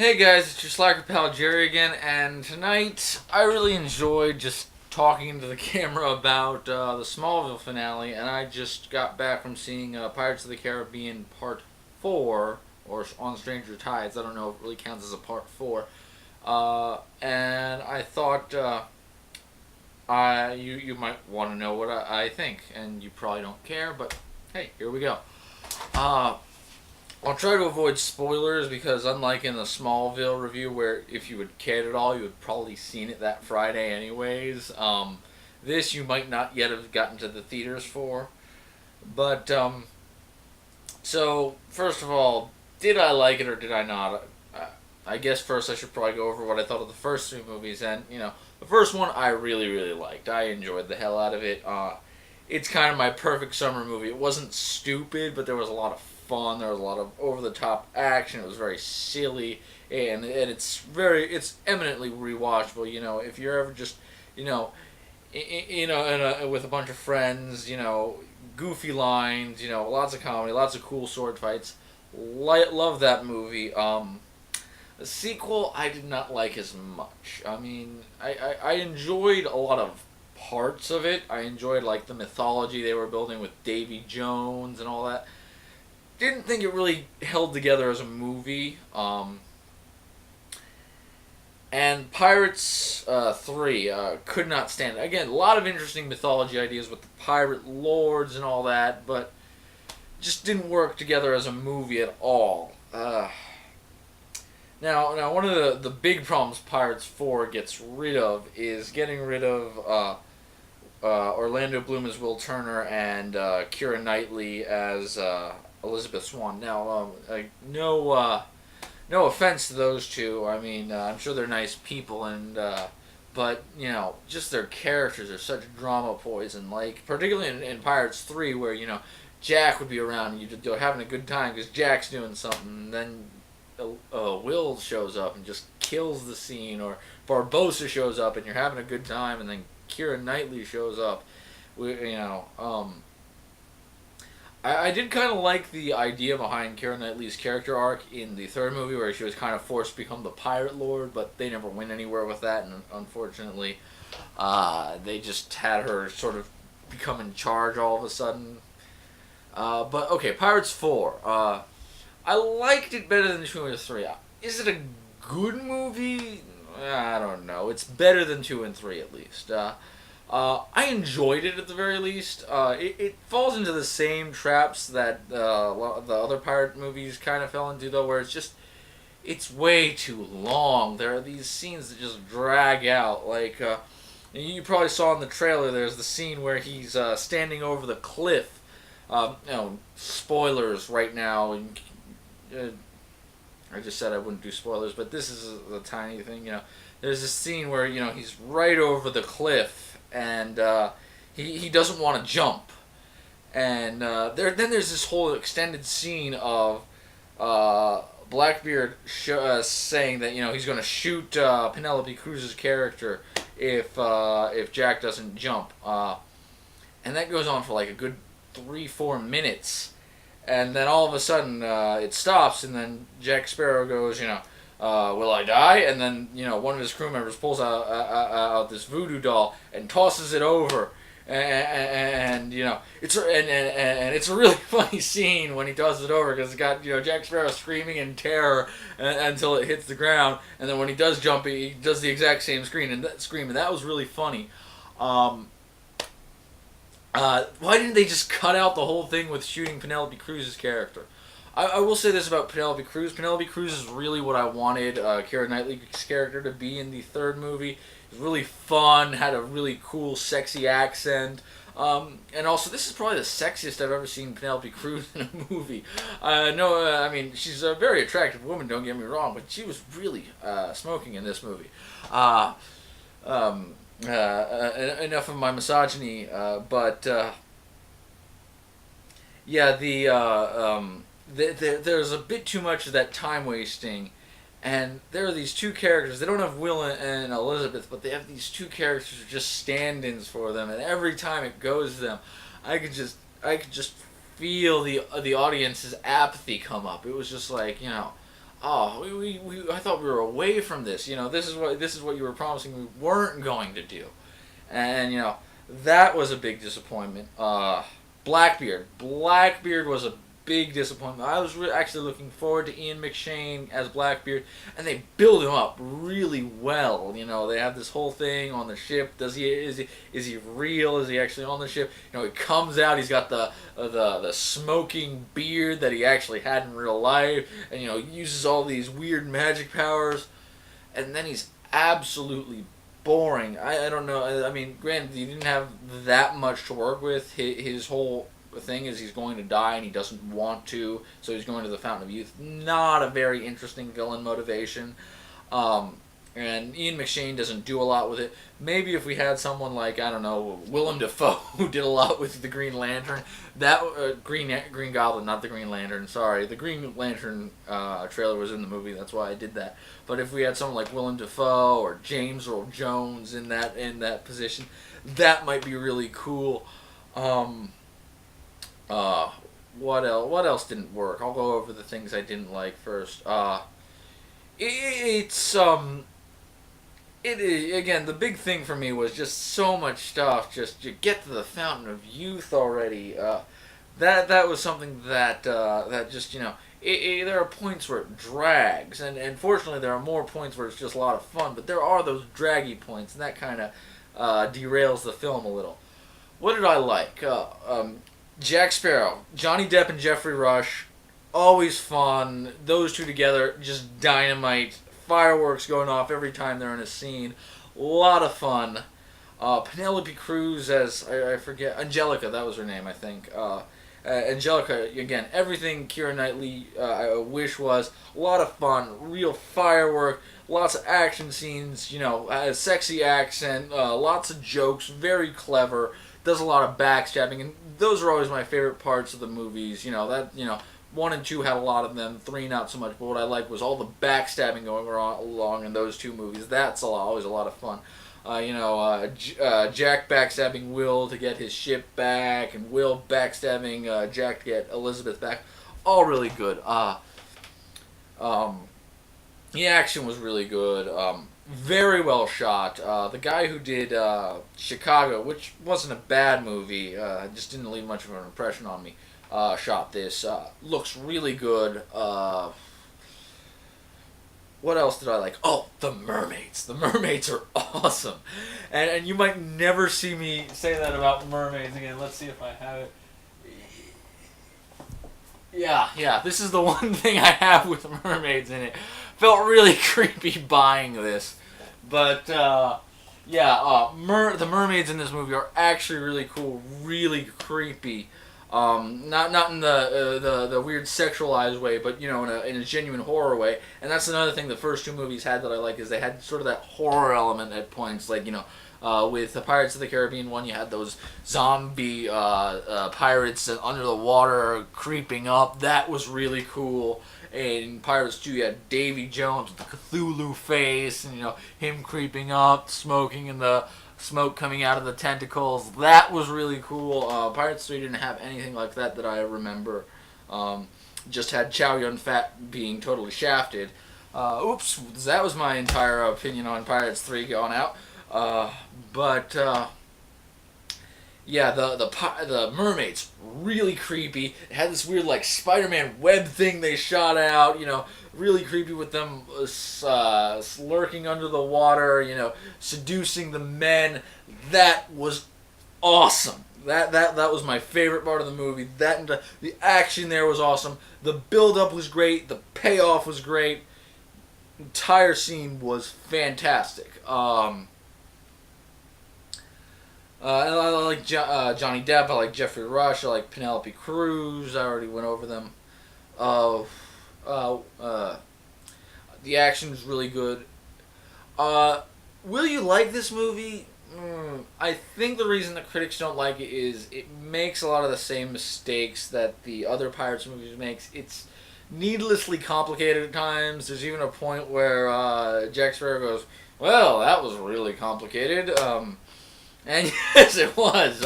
Hey guys, it's your slacker pal Jerry again, and tonight I really enjoyed just talking to the camera about the Smallville finale, and I just got back from seeing Pirates of the Caribbean Part 4, or On Stranger Tides. I don't know if it really counts as a Part 4. And I thought you might want to know what I think, and you probably don't care, but hey, here we go. Uh, I'll try to avoid spoilers because unlike in the Smallville review where if you had cared at all you would probably seen it that Friday anyways. This you might not yet have gotten to the theaters for. But so first of all, did I like it or did I not? I guess first I should probably go over what I thought of the first three movies, and the first one I really liked. I enjoyed the hell out of it. It's kind of my perfect summer movie. It wasn't stupid, but there was a lot of fun. There was a lot of over the top action. It was very silly, and it's eminently rewatchable. If you're ever just you know with a bunch of friends, goofy lines, lots of comedy, lots of cool sword fights. Love that movie. The sequel I did not like as much. I mean, I enjoyed a lot of parts of it. I enjoyed like the mythology they were building with Davy Jones and all that. Didn't think it really held together as a movie. And Pirates 3 could not stand it. Again, a lot of interesting mythology ideas with the pirate lords and all that, but just didn't work together as a movie at all. Now, one of the big problems Pirates 4 gets rid of is getting rid of Orlando Bloom as Will Turner and Keira Knightley as Elizabeth Swann. Now, no offense to those two. I mean, I'm sure they're nice people, but just their characters are such drama poison. Like particularly in Pirates 3, where Jack would be around and you're having a good time because Jack's doing something, and then Will shows up and just kills the scene, or Barbossa shows up and you're having a good time, and then Keira Knightley shows up. I did kind of like the idea behind Keira Knightley's character arc in the third movie, where she was kind of forced to become the Pirate Lord, but they never went anywhere with that, and unfortunately, they just had her sort of become in charge all of a sudden. But okay, Pirates 4. I liked it better than 2 and 3. Is it a good movie? I don't know. It's better than 2 and 3 at least. I enjoyed it at the very least. It falls into the same traps that the other pirate movies kind of fell into, though, where it's way too long. There are these scenes that just drag out. Like, you probably saw in the trailer, there's the scene where he's standing over the cliff. Spoilers right now. I just said I wouldn't do spoilers, but this is a tiny thing. There's this scene where he's right over the cliff, and he doesn't want to jump, and then there's this whole extended scene of Blackbeard saying that he's going to shoot Penelope Cruz's character if Jack doesn't jump, and that goes on for like a good 3-4 minutes. And then all of a sudden, it stops, and then Jack Sparrow goes, will I die? And then, one of his crew members pulls out this voodoo doll and tosses it over. And it's a really funny scene when he tosses it over, because it's got, Jack Sparrow screaming in terror until it hits the ground. And then when he does jump, he does the exact same scream, and that was really funny. Why didn't they just cut out the whole thing with shooting Penelope Cruz's character? I will say this about Penelope Cruz. Penelope Cruz is really what I wanted Keira Knightley's character to be in the third movie. It was really fun, had a really cool, sexy accent. And also, this is probably the sexiest I've ever seen Penelope Cruz in a movie. I mean, she's a very attractive woman, don't get me wrong, but she was really smoking in this movie. Enough of my misogyny, but yeah, there's a bit too much of that time wasting, and there are these two characters. They don't have Will and Elizabeth, but they have these two characters who are just stand-ins for them, and every time it goes to them, I could just feel the audience's apathy come up. It was just like, oh, I thought we were away from this. This is what you were promising we weren't going to do, and that was a big disappointment. Blackbeard was a big disappointment. I was actually looking forward to Ian McShane as Blackbeard, and they build him up really well. They have this whole thing on the ship. Is he real? Is he actually on the ship? He comes out. He's got the smoking beard that he actually had in real life, and he uses all these weird magic powers, and then he's absolutely boring. I don't know. I mean, granted, he didn't have that much to work with. His whole thing is he's going to die and he doesn't want to, so he's going to the Fountain of Youth. Not a very interesting villain motivation. And Ian McShane doesn't do a lot with it. Maybe if we had someone like, I don't know, Willem Dafoe, who did a lot with the Green Lantern, that Green Goblin, not the Green Lantern. Sorry, the Green Lantern trailer was in the movie. That's why I did that. But if we had someone like Willem Dafoe or James Earl Jones in that position, that might be really cool. What else didn't work? I'll go over the things I didn't like first. Again, the big thing for me was just so much stuff. Just you get to the Fountain of Youth already. That was something that just there are points where it drags, and fortunately there are more points where it's just a lot of fun. But there are those draggy points, and that kind of derails the film a little. What did I like? Jack Sparrow, Johnny Depp and Jeffrey Rush, always fun. Those two together, just dynamite. Fireworks going off every time they're in a scene. A lot of fun. Penelope Cruz as, I forget, Angelica, that was her name, I think. Angelica, again, everything Keira Knightley I wish was. A lot of fun. Real firework. Lots of action scenes. A sexy accent. Lots of jokes. Very clever. Does a lot of backstabbing. And those are always my favorite parts of the movies. 1 and 2 had a lot of them, 3 not so much, but what I liked was all the backstabbing going along in those two movies. That's always a lot of fun. Jack backstabbing Will to get his ship back, and Will backstabbing Jack to get Elizabeth back. All really good. The action was really good. Very well shot. The guy who did Chicago, which wasn't a bad movie, just didn't leave much of an impression on me. Shot this. Looks really good. What else did I like? Oh, the mermaids. The mermaids are awesome. And you might never see me say that about mermaids again. Let's see if I have it. Yeah. This is the one thing I have with mermaids in it. Felt really creepy buying this. But, the mermaids in this movie are actually really cool. Really creepy. Not in the weird sexualized way, but in a genuine horror way. And that's another thing the first two movies had that I like, is they had sort of that horror element at points. Like with the Pirates of the Caribbean one, you had those zombie pirates under the water creeping up. That was really cool. In Pirates 2, you had Davy Jones with the Cthulhu face, and him creeping up, smoking in the smoke coming out of the tentacles. That was really cool. Pirates 3 didn't have anything like that I remember. Just had Chow Yun-Fat being totally shafted. Oops, that was my entire opinion on Pirates 3 going out. The mermaids, really creepy. It had this weird Spider-Man web thing they shot out, really creepy with them lurking under the water, seducing the men. That was awesome. That was my favorite part of the movie. The action there was awesome. The build-up was great. The payoff was great. The entire scene was fantastic. I like Johnny Depp. I like Jeffrey Rush. I like Penelope Cruz. I already went over them. The action is really good. Will you like this movie? I think the reason the critics don't like it is it makes a lot of the same mistakes that the other Pirates movies makes. It's needlessly complicated at times. There's even a point where Jack Sparrow goes, "Well, that was really complicated." And yes, it was.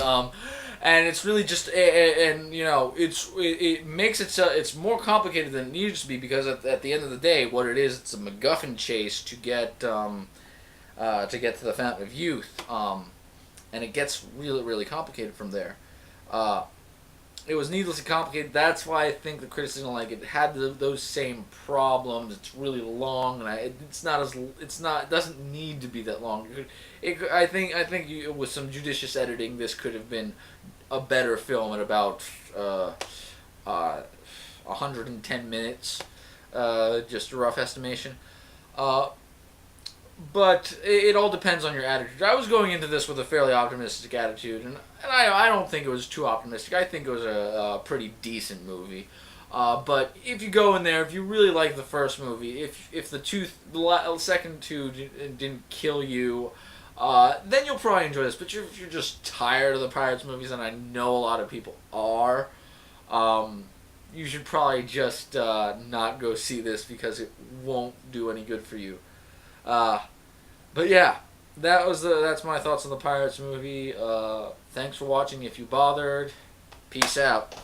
and it's really just and you know it makes it's more complicated than it needs to be because at the end of the day, what it is, it's a MacGuffin chase to get to the Fountain of Youth, and it gets really really complicated from there. Uh, it was needlessly complicated. That's why I think the critics didn't like it. It had those same problems. It's really long, and it doesn't need to be that long. I think with some judicious editing, this could have been a better film at about uh, 110 minutes. Just a rough estimation. Uh, but it all depends on your attitude. I was going into this with a fairly optimistic attitude, and I don't think it was too optimistic. I think it was a pretty decent movie. But if you go in there, if you really like the first movie, if the second two didn't kill you, then you'll probably enjoy this. But if you're just tired of the Pirates movies, and I know a lot of people are, you should probably just not go see this because it won't do any good for you. Uh, but yeah, that's my thoughts on the Pirates movie. Thanks for watching if you bothered. Peace out.